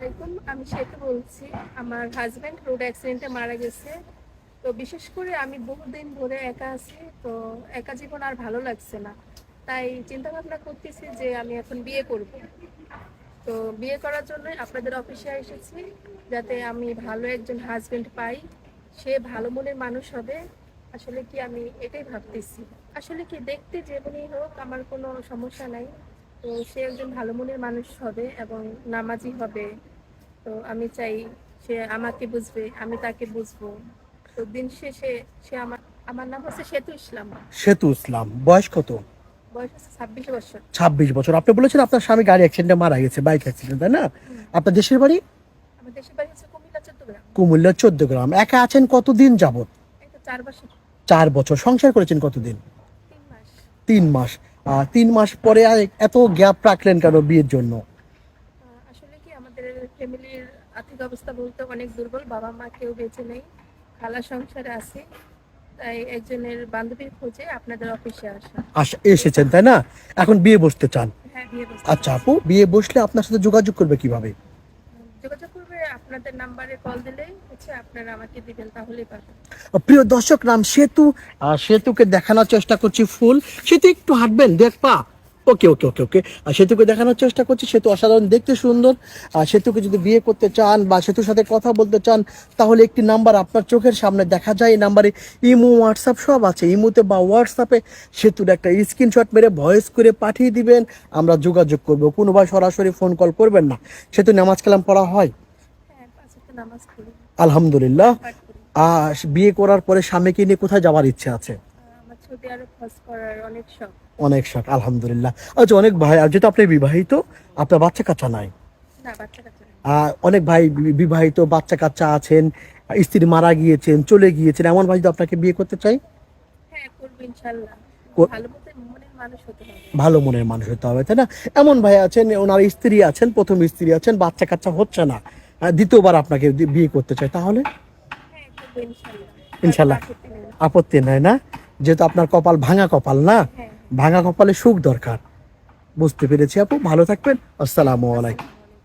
আলাইকুম, আমি শ্বেতা বলছি। আমার হাজবেন্ড রোড অ্যাক্সিডেন্টে মারা গেছে। তো বিশেষ করে আমি বহুদিন ধরে একা আছি। তো একা জীবন আর ভালো লাগছে না, তাই চিন্তা ভাবনা করতেছি যে আমি এখন বিয়ে করব। তো বিয়ে করার জন্য আপনাদের অফিসে এসেছি, যাতে আমি ভালো একজন হাজবেন্ড পাই, সে ভালো মনের মানুষ হবে। আসলে কি আমি এটাই ভাবতেছি। আসলে কি দেখতে যেমনই হোক আমার কোনো সমস্যা নাই। তো সে একজন ভালো মনের মানুষ হবে এবং নামাজি হবে। তো আমি চাই সে আমাকে বুঝবে, আমি তাকে বুঝবো। তো দিন শেষে সে আমার আমার নাম হচ্ছে সেতু ইসলাম। সেতু ইসলাম, বয়স কত? বয়স হচ্ছে 26 বছর। 26 বছর। আপনি বলেছেন আপনার স্বামী গাড়ি অ্যাক্সিডেন্টে মারা গেছে, বাইক অ্যাক্সিডেন্ট, তাই না? হুম। আপনার দেশের বাড়ি? আমার দেশের বাড়ি হচ্ছে কুমিল্লা 14 গ্রাম। কুমিল্লা 14 গ্রাম। একা আছেন কতদিন যাবত? এই তো 4 বছর। 4 বছর। সংসার করেছেন কতদিন? 3 মাস। 3 মাস। 3 মাস পরে আর এত গ্যাপ রাখলেন কেন বিয়ের জন্য? আসলে কি আমাদের ফ্যামিলির আর্থিক অবস্থা বলতে অনেক দুর্বল, বাবা মা কেউ বেঁচে নেই, খালা সংসারে আছে। তাই একজনের বান্ধবীর খোঁজে আপনাদের অফিসে আসা। এসেছেন, তাই না? এখন বিয়ে বসতে চান? হ্যাঁ, বিয়ে বসতে আচ্ছা চাচ্ছি। আপু, বিয়ে বসলে আপনার সাথে যোগাযোগ করবে কিভাবে? যোগাযোগ করবে আপনাদের নাম্বারে কল দিলেই হচ্ছে আপনারা আমাকে দিবেন, তাহলেই পাবেন। প্রিয় দর্শক, নাম সেতু। সেতুকে দেখানোর চেষ্টা করছি ফুল। সেতু একটু হাঁটবেন, দেখবা? ওকে ওকে ওকে ওকে। আর সেতুকে দেখানোর চেষ্টা করছি, সেতু অসাধারণ দেখতে সুন্দর। আর সেতুকে যদি বিয়ে করতে চান বা সেতুর সাথে কথা বলতে চান, তাহলে একটি নাম্বার আপনার চোখের সামনে দেখা যায়। এই নাম্বারে ইমো হোয়াটসঅ্যাপ সব আছে। ইমোতে বা হোয়াটসঅ্যাপে সেতুর একটা স্ক্রিনশট মেরে ভয়েস করে পাঠিয়ে দিবেন, আমরা যোগাযোগ করবো। কোনো ভাই সরাসরি ফোন কল করবেন না। সেতু নামাজ কালাম পড়া হয়? হ্যাঁ, 5 ওয়াক্ত নামাজ পড়ি, আলহামদুলিল্লাহ। কোরআন পাঠ করি। বিয়ে করার পরে স্বামীকে নিয়ে কোথায় যাওয়ার ইচ্ছে আছে? আমার সৌদি আরব হজ করার অনেক শখ। অনেক শখ, আলহামদুলিল্লাহ। আচ্ছা, অনেক ভাই, আর যেহেতু আপনি বিবাহিত, আপনার বাচ্চা কাচ্চা নাই? না, বাচ্চা কাচ্চা নেই। অনেক ভাই বিবাহিত, বাচ্চা কাচ্চা আছেন, স্ত্রী মারা গিয়েছেন, চলে গিয়েছেন, এমন ভাই যদি আপনাকে বিয়ে করতে চাই? হ্যাঁ, করবো ইনশাল্লাহ। কো- ভালো মনের মানুষ হতে হবে। ভালো মনের মানুষ হতে হবে, তাই না? এমন ভাই আছেন, ওনার স্ত্রী আছেন, প্রথম স্ত্রী আছেন, বাচ্চা কাচ্চা হচ্ছে না, দ্বিতীয়বার আপনাকে বিয়ে করতে চাই, তাহলে? হ্যাঁ, করবো ইনশাল্লাহ। তার কোনো ইনশাল্লাহ। আপত্তি নেই। আপত্তি নাই না? যেহেতু আপনার কপাল ভাঙা কপাল না, হ্যাঁ। ভাঙা কপালে সুখ দরকার। বুঝতে পেরেছি আপু, ভালো থাকবেন। আসসালামু আলাইকুম। আসসালাম।